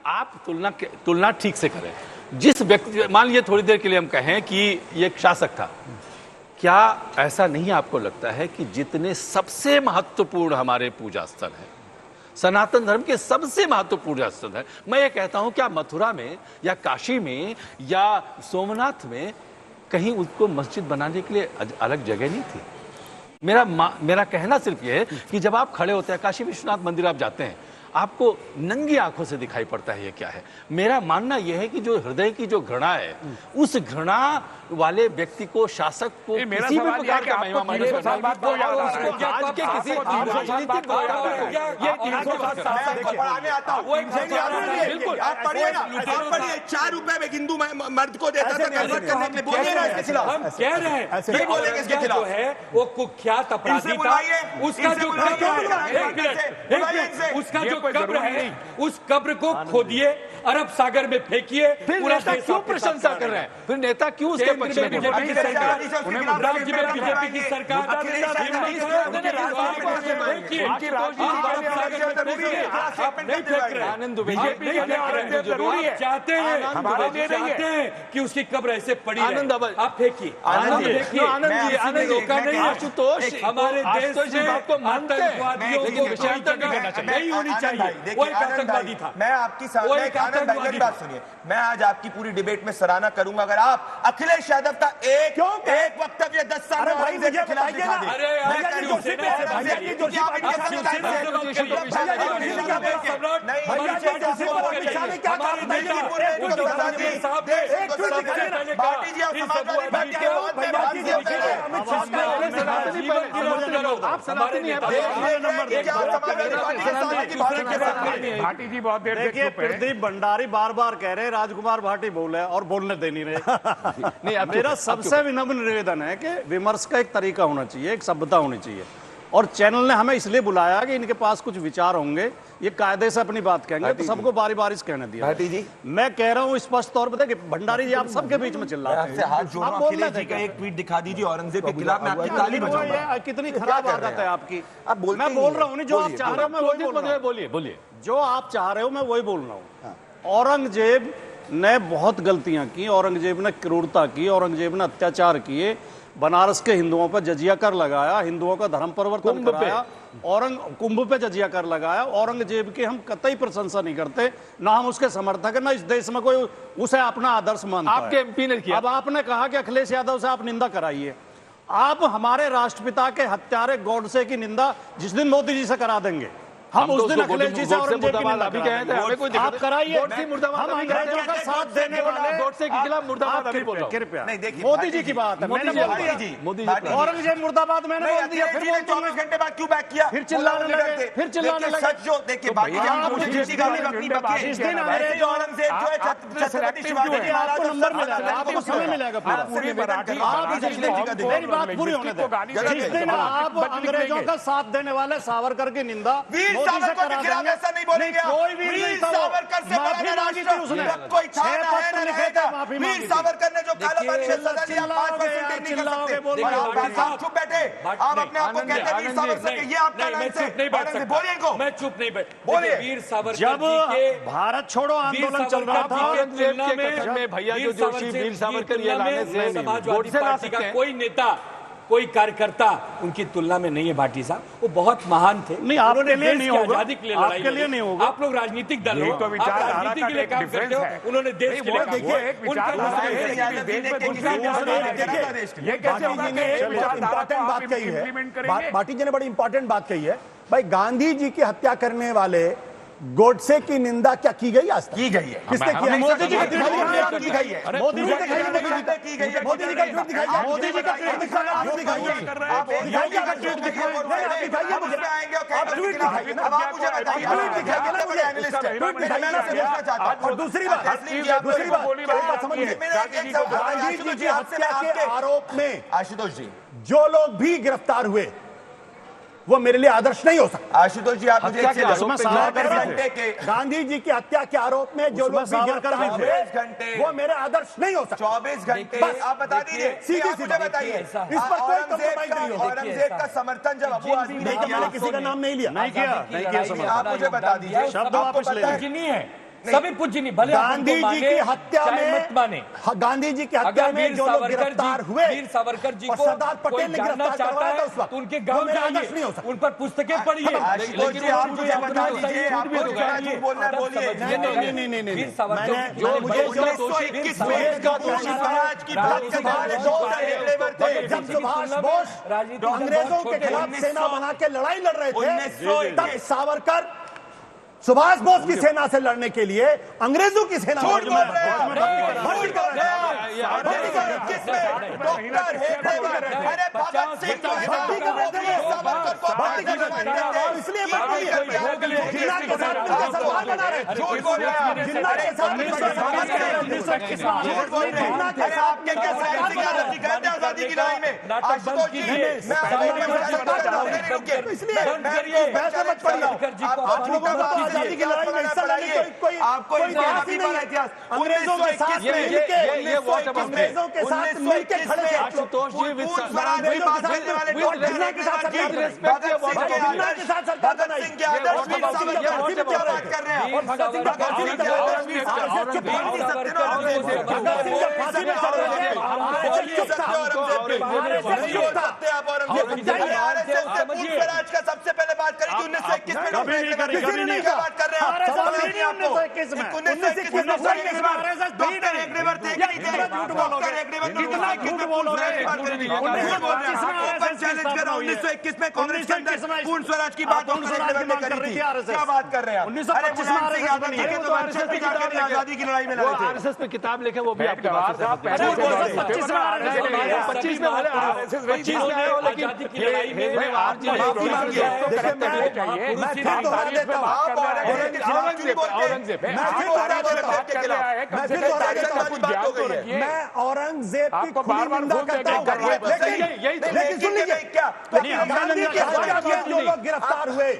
आप तुलना ठीक से करें। जिस व्यक्ति, मान लीजिए थोड़ी देर के लिए हम कहें कि ये एक शासक था, क्या ऐसा नहीं आपको लगता है कि जितने सबसे महत्वपूर्ण हमारे पूजा स्थल है, सनातन धर्म के सबसे महत्वपूर्ण स्थल है, मैं ये कहता हूं क्या मथुरा में या काशी में या सोमनाथ में कहीं उसको मस्जिद बनाने के लिए अलग जगह नहीं थी? मेरा कहना सिर्फ ये है कि जब आप खड़े होते हैं, काशी विश्वनाथ मंदिर आप जाते हैं, आपको नंगी आंखों से दिखाई पड़ता है ये क्या है। मेरा मानना यह है कि जो हृदय की जो घृणा है, उस घृणा वाले व्यक्ति को, शासक को किसी भी प्रकार का महिमा मानना चाहिए। बिल्कुल आप पढ़िए, 4 रुपए में हिंदू मर्द को देता था कन्वर्ट करने के लिए। बोलिए ना इसके खिलाफ। हम कह रहे हैं ये बोलेंगे इसके खिलाफ है वो कुख्यात अपराधी था। उसका जो कब्र है, उस कब्र को खोदिए, अरब सागर में फेंकिए। फिर नेता क्यों प्रशंसा कर रहे हैं? फिर नेता क्यों उसके पक्ष में? राज्य में बीजेपी की सरकार चाहते हैं कि उसकी कब्र ऐसे पड़ी रहे। आप फेंकिए, रोका नहीं। आशुतोष, हमारे देश में आतंकवादियों को नहीं होनी चाहिए। वो एक आतंकवादी था। मैं आपकी बात सुनिए, मैं आज आपकी पूरी डिबेट में सराहना करूंगा अगर आप अखिलेश यादव का एक वक्तव्य 10 साल में औरंगजेब के खिलाफ दिखा दें। भाटी जी बहुत देर देखिए, प्रदीप भंडारी बार बार कह रहे हैं राजकुमार भाटी बोले और बोलने दे नहीं रहे। नहीं, मेरा सबसे विनम्र निवेदन है कि विमर्श का एक तरीका होना चाहिए, एक सभ्यता होनी चाहिए। और चैनल ने हमें इसलिए बुलाया कि इनके पास कुछ विचार होंगे, ये कायदे से अपनी बात कहेंगे, तो सबको बारी बारी से कहने दिया। भाटी जी, मैं कह रहा हूँ स्पष्ट तौर पर कि भंडारी जी आप सबके बीच में चिल्ला रहे हैं। हाथ जोड़ अखिलेश जी का एक ट्वीट दिखा दीजिए औरंगजेब के खिलाफ, मैं आपकी ताली बजाऊंगा। कितनी खराब आदत है आपकी। मैं बोल रहा हूँ, जो आप चाह रहे हो मैं वही बोल रहा हूँ। बोलिए, जो आप चाह रहे हो मैं वही बोल रहा हूँ। औरंगजेब ने बहुत गलतियां की, औरंगजेब ने क्रूरता की, औरंगजेब ने अत्याचार किए, बनारस के हिंदुओं पर जजिया कर लगाया, हिंदुओं का धर्म परिवर्तन कराया, कुंभ पे जजिया कर लगाया। औरंगजेब की हम कतई प्रशंसा नहीं करते, ना हम उसके समर्थक है, ना इस देश में कोई उसे अपना आदर्श मानता है। आपके एमपी ने किया। अब आपने कहा कि अखिलेश यादव से आप निंदा कराइए। आप हमारे राष्ट्रपिता के हत्यारे गॉडसे की निंदा जिस दिन मोदी जी से करा देंगे, हम उस दिन अखिलेश जी से औरंगजेब की निंदा कराएंगे। आप कराइए। हम अंग्रेजों का साथ देने वाले गॉडसे के खिलाफ मुर्दाबाद अभी बोल रहा हूं। कृपया नहीं, देखिए मोदी जी की बात है, मैंने बोल दिया। मोदी जी औरंगजेब मुर्दाबाद मैंने बोल दिया, फिर 24 घंटे बाद क्यों बैक किया? फिर चिल्लाने लगे, फिर चिल्लाने लगे। सच जो देखिए, बाकी जिस दिन अंग्रेज औरंगजेब जो है छत्रपति शिवाजी जी आपको नंबर मिलेगा, आपको समय मिलेगा पूरा। मेरी बात पूरी होने दो। जिस दिन आप अंग्रेजों का साथ देने वाले सावरकर की निंदा मोदी से करा देंगे, ऐसा नहीं बोलेंगे। कोई वीर नहीं था, सावरकर से बड़ा राष्ट्र उसने कोई था ना है ना रहेगा। वीर सावरकर ने जो काला पानी में सजा दिया, 5% नहीं कर सकते। आप चुप बैठे, आप अपने आप को कहते हैं वीर सावरकर के, ये आपका नाम से बोलिए इनको। मैं चुप नहीं बैठ, बोलिए। वीर सावरकर जब जी भारत छोड़ो आंदोलन चल रहा था, औरंगजेब के कथन में भैया जो जोशी, वीर सावरकर ये लाने से समाजवादी पार्टी का कोई नेता, कोई कार्यकर्ता उनकी तुलना में नहीं है। भाटी साहब वो बहुत महान थे। नहीं, आपके लिए नहीं होगा, आजादी के लिए लड़ाई आपके लिए नहीं होगा। आप लोग राजनीतिक दल हो, आप राजनीति के लिए काम करते हो, उन्होंने देश के लिए काम किया। ये कैसे इंपॉर्टेंट बात कही है भाटी जी ने, बड़ी इंपॉर्टेंट बात कही है। भाई गांधी जी की हत्या करने वाले गोडसे की निंदा क्या की गई? आज की गई है। किसने किया? मोदी जी की गई है। मोदी जी की गई है। मोदी जी का ट्वीट दिखाइए। मोदी जी का ट्वीट दिखाइए। आप दिखाइए। आप मोदी का ट्वीट दिखाइए। आप दिखाइए मुझे। आप ट्वीट दिखाइए ना। आप मुझे बताइए। ट्वीट दिखाइए ना मुझे। ट्वीट दिखाइए ना, समझना चाहता हूं। और दूसरी बात समझिए, गांधी जी की हत्या के आरोप में आशुतोष जी जो लोग भी गिरफ्तार हुए वो मेरे लिए आदर्श नहीं हो सकता। आशुतोष जी, आप मुझे गांधी जी की हत्या के आरोप में जो लोग गिरफ्तार हुए वो मेरे आदर्श नहीं हो सकता। 24 घंटे आप बता दीजिए, सीधी बताइए, इस पर कोई कॉम्प्रोमाइज नहीं होगा। औरंगजेब का समर्थन जब अबू आजमी ने किया, किसी का नाम नहीं लिया, नहीं किया, आप मुझे बता दीजिए, शब्द वापस ले नहीं है। सभी पूज्य नहीं, भले गांधी जी की हत्या में मत माने, गांधी जी की हत्या में जो लोग गिरफ्तार हुए, वीर सावरकर जी और को सरदार पटेल ने जानना गिरफ्तार चाहता करवाया था है उस वक्त, तो उनके गांव वो मेरा आदर्श नहीं हो जाइए, सकता। उन पर पुस्तकें पढ़िए। आशुतोष जी, आप मुझे बता दीजिए, आपको क्या झूठ बोलना है बोलिए। नहीं, वीर सावरकर जो मुझे 1921 में स्वराज की बात करने वाले दो हेगड़ेवर थे। जब सुभाष बोस अंग्रेजों के खिलाफ सेना बना के लड़ाई लड़ रहे थे, तब सावरकर सुभाष बोस की सेना से लड़ने के लिए अंग्रेजों की सेना झूठ बोल रहे हैं, झूठ बोल रहे हैं। 1921 में डॉक्टर हेगड़ेवर, अरे भगत सिंह जो है ना, वो वीर सावरकर को आदर्श मानते थे। इसलिए जिन्ना के साथ मिलकर सरकार बना रहे थे। झूठ बोल रहे हैं, जिन्ना के साथ मिलकर सरकार बना रहे थे। झूठ बोल रहे हैं। अरे आपके क्या सरकार की आदत गए थे आजादी की लड़ाई में? आशुतोष जी, मैं आप लोगों को आजादी की लड़ाई में हिस्सा लेने कोई आपको इतिहास ही नहीं है। इतिहास अंग्रेजों के साथ मिलके अंग्रेजों के साथ मिलके खड़े थे। आशुतोष जी, पूर्ण स्वराज की बात करने वाले जिन्ना के साथ सरकार बनाई, जिन्ना के साथ सरकार बनाई, भगत सिंह के आदर्श वीर सावरकर की क्या बात कर रहे हैं? और भगत सिंह का फांसी में चल रहा है। भगत सिंह का फांसी में चल रहा है। स्वराज का सबसे पहले बात करें कि 1921 में बात कर रहे हैं। 1921 में डॉक्टर हेगड़ेवर थे कि नहीं थे? डॉक्टर हेगड़ेवर ओपन चैलेंज कर रहा हूं। 1921 में कांग्रेस के अंदर पूर्ण स्वराज की बात करी थी। क्या बात कर रहे हैं? अरे मुलायम सिंह यादव जी के तो बच्चे भी जाकर आजादी की लड़ाई में लड़े थे। आरएसएस पे किताब लिखे वो भी आपके पास है। 25 में 25 में आए हो, लेकिन आजादी की लड़ाई में आप जी माफी मांगिए। देखिए मैं फिर दोहरा देता हूं, आप औरंगजेब के खिलाफ क्यों नहीं बोलते? मैं फिर दोहरा देता हूं आपके खिलाफ, मैं फिर दोहरा देता हूं, बात हो गई है। मैं औरंगजेब की खुली निंदा करता हूं, लेकिन सुन लीजिए क्या गांधी की हत्या के जो लोग गिरफ्तार हुए,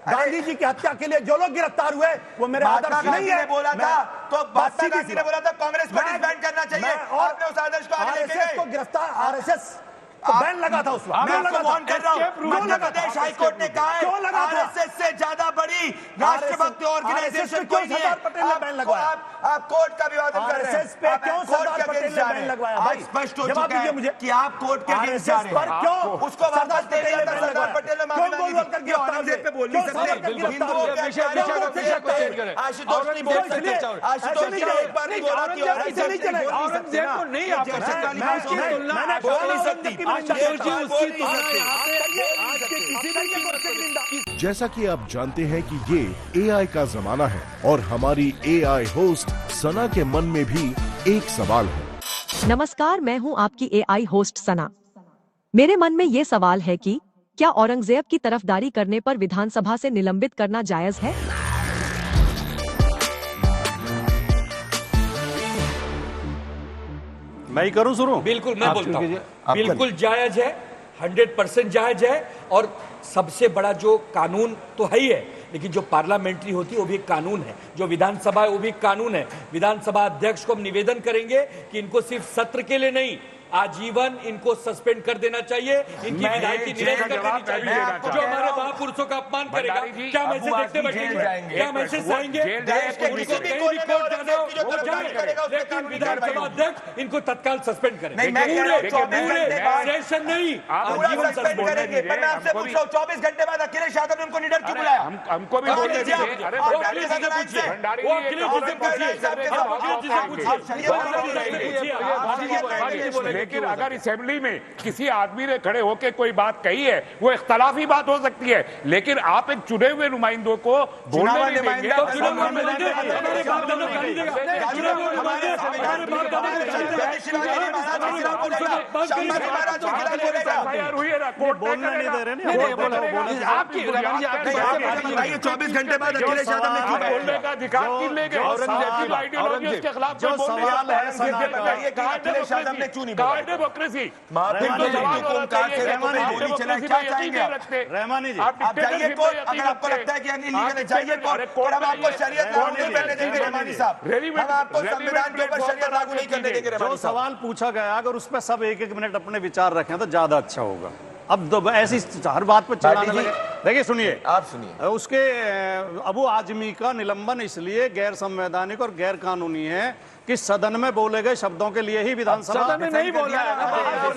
गांधी जी की हत्या के लिए जो लोग गिरफ्तार हुए वो मेरे आदर्श नहीं है। बोला था तो महात्मा गांधी ने बोला था कांग्रेस को डिसबैंड करना चाहिए, आपने उस आदर्श को आगे लेके गए। को गिरफ्तार आरएसएस तो बैन लगा था उस वक्त। मैं आपको वार्न कर रहा हूं, मध्य प्रदेश हाईकोर्ट ने कहा है आरएसएस से ज्यादा बड़ी राष्ट्रभक्त ऑर्गेनाइजेशन कोई नहीं है। आप कोर्ट का विवादन कर रहे हैं। पे क्यों सरदार पटेल ने बैन लगवाया? भाई स्पष्ट हो चुका है मुझे कि आप कोर्ट के अगेंस्ट जा रहे हैं। पर क्यों उसको वापस दे दिया था सरदार पटेल ने माफी मांगी थी। औरंगजेब पे बोल नहीं सकते, हिंदुओं के आशुतोष नहीं बोल सकते। आशुतोष जी ने एक बार नहीं बोला कि औरंगजेब को नहीं आप कर सकते। बोल नहीं सकती। जैसा कि आप जानते हैं कि ये एआई का जमाना है और हमारी एआई होस्ट सना के मन में भी एक सवाल है। नमस्कार, मैं हूं आपकी एआई होस्ट सना। मेरे मन में ये सवाल है कि क्या औरंगजेब की तरफदारी करने पर विधानसभा से निलंबित करना जायज है? मैं ही करूं शुरू? बिल्कुल, मैं बोलता हूं, बिल्कुल जायज है, 100% जायज है। और सबसे बड़ा जो कानून तो है ही है, लेकिन जो पार्लियामेंट्री होती है वो भी एक कानून है, जो विधानसभा है वो भी एक कानून है। विधानसभा अध्यक्ष को हम निवेदन करेंगे कि इनको सिर्फ सत्र के लिए नहीं, आजीवन इनको सस्पेंड कर देना चाहिए, इनकी विधायी की निरस्त कर देनी चाहिए। जो हमारे महापुरुषों का अपमान करेगा, क्या हम ऐसे देखते बैठेंगे? क्या हम ऐसे सहेंगे? उनको कहीं भी कोर्ट जाना हो जाए, लेकिन विधानसभा अध्यक्ष इनको तत्काल सस्पेंड करें। पूरे सेशन नहीं, आजीवन सस्पेंड करेंगे। मैं आपसे पूछ रहा हूं, 24 घंटे बाद अखिलेश यादव ने उनको निडर क्यों बुलाया? हमको भी बोलने दीजिए। अखिलेश जी से पूछिए, वो अखिलेश जी से पूछिए। लेकिन अगर असेंबली में किसी आदमी ने खड़े होकर कोई बात कही है, वो इख्तलाफी बात हो सकती है, लेकिन आप एक चुने हुए नुमाइंदों को बोलने नहीं देंगे। बोलना नहीं दे रहे। आपकी 24 घंटे बाद अखिलेश यादव ने क्यों बोलने का अधिकार किन ले गए? आइडियोलॉजी के खिलाफ जो सवाल है अखिलेश यादव ने क्यों नहीं बोला? डेमोक्रेसी रहमानी जी, आप जाइए कोर्ट, अगर आपको लगता है कि इलीगल है जाइए कोर्ट, हम आपको शरीयत लागू नहीं करने देंगे रहमानी साहब, हम आपको संविधान के ऊपर शरीयत लागू नहीं करने देंगे। जो सवाल पूछा गया, अगर उस पर सब एक-एक मिनट अपने विचार रखें तो ज्यादा अच्छा होगा। अब ऐसी हर बात पर चिल्लाने लगे। देखिए सुनिए, आप सुनिए, उसके अबू आजमी का निलंबन इसलिए गैर संवैधानिक और गैर कानूनी है कि सदन में बोले गए शब्दों के लिए ही विधानसभा सदन में नहीं बोल रहा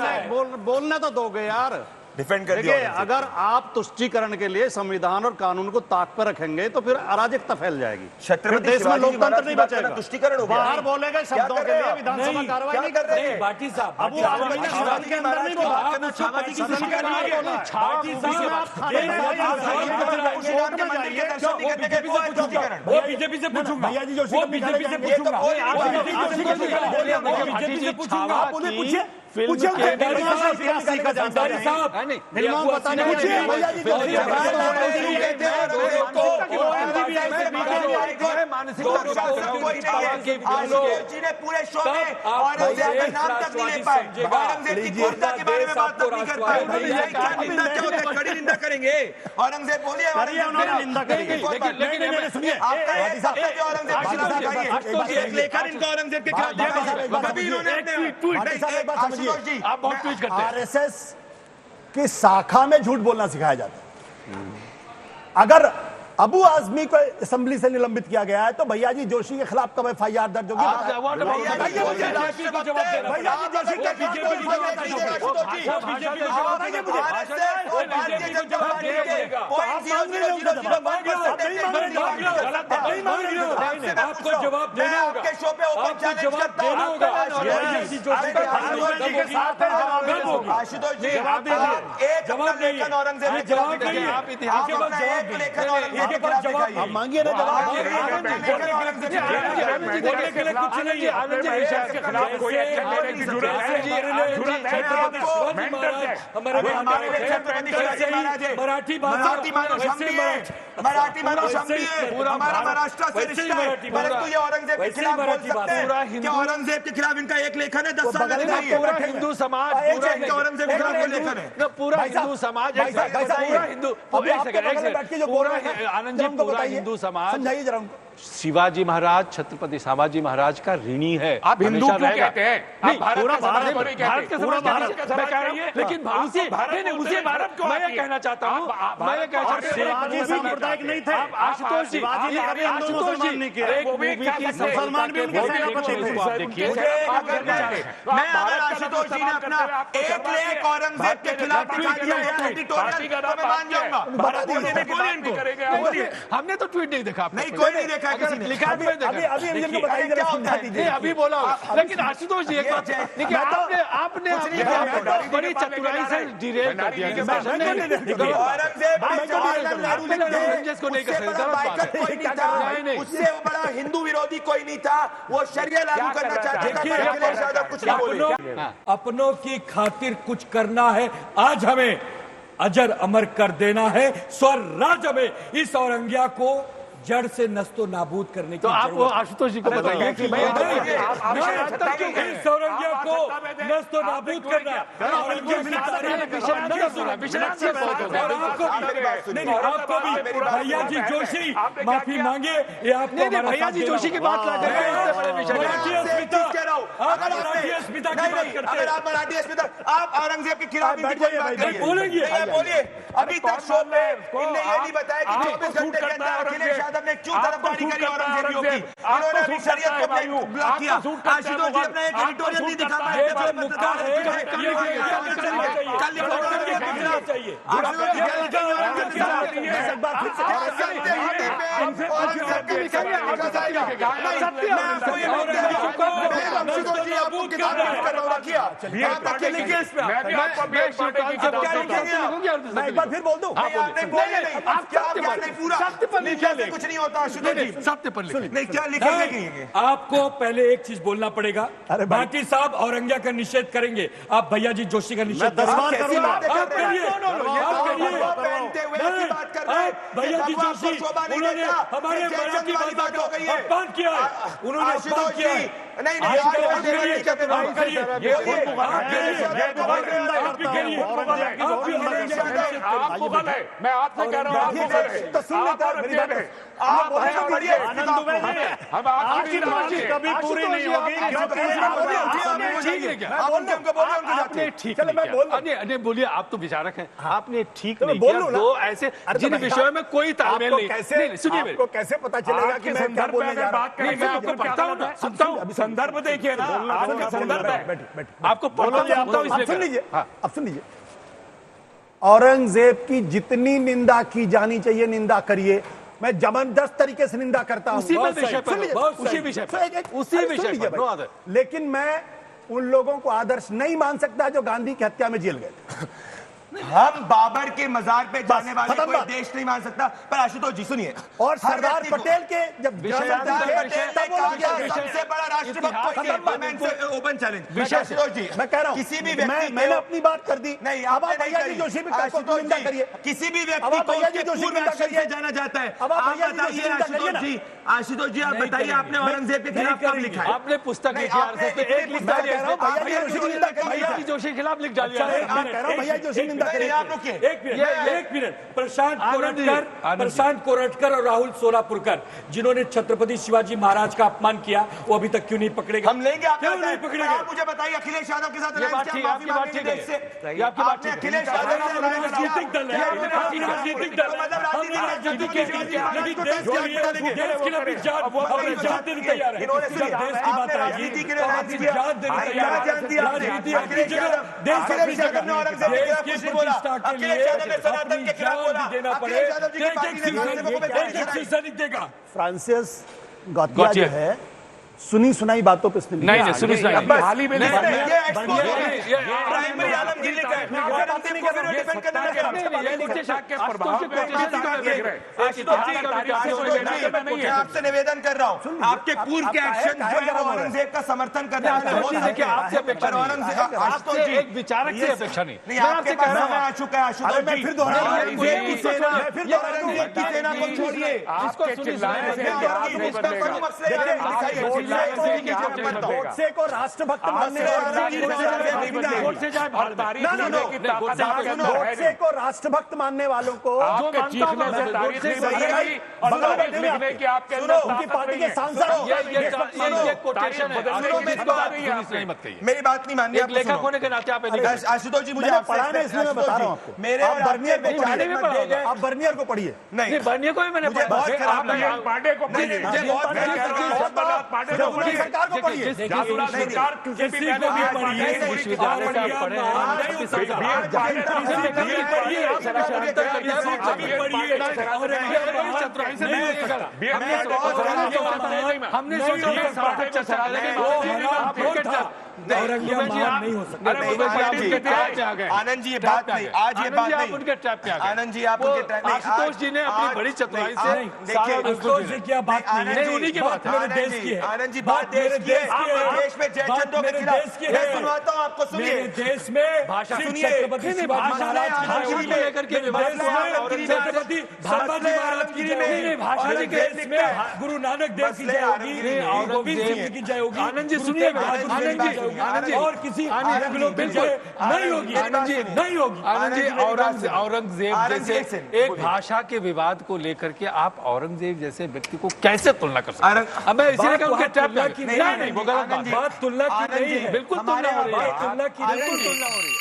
है, बोलने तो दोगे यार। डिफेंड कर देखिए, अगर आप तुष्टीकरण के लिए संविधान और कानून को ताक पर रखेंगे तो फिर अराजकता फैल जाएगी। छत्रपति देश में शिवाजी लोकतंत्र महाराज नहीं की बात बचेगा। करना तुष्टीकरण हो गया। बाहर बोले गए शब्दों के लिए विधानसभा कार्रवाई नहीं कर रही। भाटी साहब, अबू आजमी ने सदन के अंदर नहीं बोला, छावाजी की सदन के अंदर नहीं बोला। भाटी साहब, वो बीजेपी से पूछूंगा, भैया जी जोशी वो को बीजेपी से निकालेंगे। पूछूंगा, बीजेपी से पूछूंगा। पूछिए फिल्म पूछिए के का जानता है साहब, निर्माण बताने पूछिए भैया जी जोशी जी ने पूरे शो में औरंगजेब का नाम तक नहीं ले पाए, औरंगजेब की क्रूरता के बारे में बात तक नहीं करते। निंदा क्या होता है, कड़ी निंदा करेंगे। औरंगजेब बोलिए, निंदा करेंगे। लेकिन सुनिए, आपका एक शब्द है जो औरंगजेब के खिलाफ लगाइए, एक लेखन इनको औरंगजेब के खिलाफ दिया, कभी इन्होंने आशुतोष जी, आप बहुत ट्वीट करते हैं। आरएसएस की शाखा में झूठ बोलना सिखाया जाता है। अगर अबू आजमी को असेंबली से निलंबित किया गया है तो भैया जी जोशी के खिलाफ कब एफआईआर दर्ज होगी? आपको जवाब देना होगा, आपके शो पे ओपन चैलेंज करता हूं। आशुतोष जी, एक जवाब नहीं है, औरंगजेब के जवाब खिलाफ नहीं है, आप एक लेखन औरंगजेब के खिलाफ दिखाइए। अब मांगिए ना जवाब। बोलने के लिए कुछ नहीं है। मराठी हमारा महाराष्ट्र से रिश्ता है, परंतु ये औरंगजेब के खिलाफ बोल सकते हैं कि औरंगजेब के खिलाफ इनका एक लेखन है, 10 साल में पूरा हिंदू समाज, औरंगजेब के खिलाफ कोई लेखन है। पूरा हिंदू समाज, पूरा हिंदू, पूरा आनंद जी, पूरा हिंदू समाज समझाइए जरा उनको। शिवाजी महाराज, छत्रपति शिवाजी महाराज का ऋणी है। आप हिंदू हमेशा क्यों रहेगा। कहते हैं? नहीं, आप भारत पूरा का भारत, समाज क्यों नहीं कहते? भारत का पूरा समाज भारत का मैं समाज कह रहा हूं, चाहिए। लेकिन आप उसी भारत नहीं, में उसी उतरे, भारत क्यों मैं आती ये है? कहना चाहता हूं, आप मैं ये कहना चाहता हूं, शिवाजी सांप्रदायिक नहीं थे। आशुतोष जी, शिवाजी ने कभी हिंदू मुसलमान नहीं किया। एक मूवी की मुसलमान भी उनके सेनापति थे। आप देखिए, मैं अगर आशुतोष जी ने अपना एक लेख औरंगजेब के खिलाफ दिखा दिया है एडिटोरियल, तो मैं मान जाऊंगा। हमने तो ट्वीट नहीं देखा, नहीं, कोई नहीं देखा, किसी ने लिखा भी नहीं देखा। अभी इनको बताइए जरा, समझा दीजिए। नहीं, अभी बोला होगा। लेकिन आशुतोष जी, एक बात देखिए, आपने बड़ी चतुराई से डिरेल कर दिया कि उससे बड़ा हिंदू विरोधी कोई नहीं था, वो शरिया लागू करना चाहता था, कुछ नहीं बोले। अपनों की खातिर कुछ करना है, आज हमें अजर अमर कर देना है, स्वराज हमें इस औरंगिया को जड़ से नस्तो नाबूद करने की तो आप वो आशुतोष जी को बताइए कि इस औरंगिया को नस्तो नाबूद करना है। आपको भी भैया जी जोशी माफी मांगे, ये आपको भैया जी जोशी की बात ला अगर आप मराठी अस्मिता, आप औरंगजेब के खिलाफ बोलेंगे, बोलिए। अभी तक शो में इनने ये नहीं बताया कि 24 घंटे के अंदर अखिलेश यादव ने क्यों तरफदारी करी औरंगजेबियों की। इन्होंने अभी शरीयत को ब्लॉक किया। आशुतोष जी अपना एक एडिटोरियल नहीं दिखा पाए थे। मैं एक बार फिर बोल दूं, कुछ नहीं होता। सत्य पर नहीं, क्या लिखेंगे? आपको पहले एक चीज बोलना पड़ेगा। अरे भाई, भाटी साहब औरंगिया का निषेध करेंगे, आप भैया जी जोशी का निषेध मैं 10 बार करूंगा। आप करिए, भैया जी जोशी, उन्होंने हमारे मराठी भाषा का अपमान किया है, उन्होंने अपमान किया है। नहीं, के नाम पर ये आप मुगल है, मैं आपसे कह रहा हूँ आप मुगल है, तो सुन लेते हैं मेरी बात। आप हम आपकी बात कभी पूरी नहीं होगी आपने ठीक चलो मैं बोल अरे बोलिए, आप तो विचारक हैं, आपने ठीक तो मैं नहीं बोल किया। लूं ना। दो ऐसे जिन विषयों में कोई तालमेल नहीं। नहीं, सुनिए मेरी। आपको कैसे पता चलेगा कि मैं क्या बोलने जा रहा हूं? नहीं, मैं आपको पढ़ता हूँ ना, सुनता हूँ। संदर्भ देखिए ना, आपका संदर्भ है। आपको पढ़ता हूँ, सुनता हूँ, आप इसलिए सुन कह रहा लीजिए, अब सुन लीजिए। औरंगजेब की जितनी निंदा की जानी चाहिए निंदा करिए, मैं जबरदस्त तरीके से निंदा करता हूं। उसी बहुत विषय सही, पर, सुन लीजिए, उसी विषय पर, उसी अरे सुन विषय लीजिए पर, भाई। no other। लेकिन मैं उन लोगों को आदर्श नहीं मान सकता जो गांधी की हत्या में जेल गए थे। हम बाबर के मजार पे जाने वाले खत्म कोई बात। देश नहीं मान सकता। पर आशुतोष जी सुनिए, और सरदार पटेल के जब सबसे बड़ा राष्ट्रभक्त कोई है, ओपन चैलेंज आशुतोष जी। मैं कह रहा हूं, किसी भी व्यक्ति मैंने अपनी बात कर दी। नहीं, अब आपने आप भैया जी जोशी भी निंदा करिए। किसी भी अब व्यक्ति आप को भैया जी उसके जोशी पूर्व निंदा एक्शन करिए। से जाना जाता है। अब आप आप भैया जी जोशी बताइए निंदा करिए ना। आशुतोष जी आप बताइए, आपने औरंगजेब के खिलाफ कब लिखा है? आपने पुस्तक लिखी आरएसएस पे, एक लिख डाली, भैया जी जोशी निंदा भैया करिए। जी जोशी के खिलाफ लिख डाली। मैं कह रहा हूं भैया जी जोशी निंदा करिए। आप रुकिए, एक मिनट प्रशांत कोरटकर और राहुल सोलापुरकर जिन्होंने छत्रपति शिवाजी महाराज का अपमान किया, वो अभी तक क्यों नहीं पकड़े गए? हम लेंगे क्यों नहीं पकड़े गए? आप मुझे बताइए, अखिलेश यादव के साथ ये बात ठीक है, आपकी बात ठीक है, ये आपकी बात ठीक है। अखिलेश यादव से राजनीतिक दल है, राजनीतिक दल है, हम राजनीतिक के लिए देश के लिए भी जान देने तैयार है। इन्होंने जब देश की बात आएगी राजनीति के लिए तो राज किया। जान देने तैयार है। जान दिया आपने। राजनीति अपनी अखिलेश जगह, यादव देश अपनी अखिलेश यादव ने जगह, औरंगजेब के खिलाफ देश कुछ की नहीं बोला। प्रतिष्ठा के अखिलेश लिए यादव ने सनातन के खिलाफ बोला। देना पड़े, अखिलेश यादव जी की पार्टी ने औरंगजेब को एक सैनिक देगा। फ्रांसिस गौटिया जो है सुनी सुनाई बातों पे इसने नहीं नहीं, सुनिए सुनिए, हाल ही में ये नहीं, प्राइमरी आलमगीर लिखा है। आलमगीर को फिर डिफेंड करने लगे। मैं आपसे निवेदन कर रहा हूँ, आपके पूर्व के एक्शन जो है वो औरंगजेब का समर्थन करने वाले देखिए, आपसे अपेक्षा नहीं है। आपसे एक विचारक से अपेक्षा नहीं। नहीं, आपके पास समय आ चुका है आशुतोष जी। फिर दोहरा रहा हूं। औरंगजेब की सेना को छोड़िए। आपके चिल्लाने से इतिहास नहीं बदलेगा। गोडसे को राष्ट्रभक्त मानने गोडसे को राष्ट्रभक्त मानने वालों को आपके चीखने से तारीख नहीं बदलेगी और तारीख लिखने की आपके अंदर उनकी पार्टी के सांसद ये कोटेशन है, मत कहिए। मेरी बात नहीं माननी। एक लेखक होने के नाते आप आशुतोष जी मुझे मैंने आपसे पढ़ा है, इसलिए मैं बता रहा हूं आपको। मेरे और आपके विचार भी पढ़ा होगा। आप बर्नियर को पढ़िए। नहीं, बर्नियर को भी मैंने मुझे बहुत खराब लगा। पांडे को मुझे बहुत पांडे को पढ़िए। सरकार को पढ़िए। सरकार किसी भी पहले भी पढ़िए, विश्वविद्यालय से आप पढ़े हमने आनंद जी ये बात नहीं, आज ये बात नहीं। उनके ट्रैप में आ गए। आनंद जी आप उनके ट्रैप में आशुतोष जी ने अपनी बड़ी चतुराई से देखिए क्या बात नहीं, उन्हीं की बात है। आनंद जी, आनंद जी बात देश की है। आप देश में जयचंदों के खिलाफ मैं सुनवाता हूँ आपको, सुनिए। मेरे देश में भाषा सुनिए। छत्रपति शिवाजी महाराज भाषा को लेकर के विवाद में छत्रपति संभाजी महाराज की जय होगी, और देश में गुरु नानक देव की जय होगी, गोविंद सिंह की जय होगी, आनंद जी सुनिए, आनंद जी और किसी नहीं होगी, आनंद जी नहीं होगी। आनंद जी औरंगजेब जैसे एक भाषा के विवाद को लेकर के आप औरंगजेब जैसे व्यक्ति को कैसे तुलना कर सकते हैं? अब मैं इसीलिए कहूं कि ट्रैप में नहीं, वो गलत बात, तुलना की नहीं है, बिल्कुल तुलना हो रही है, तुलना की नहीं है।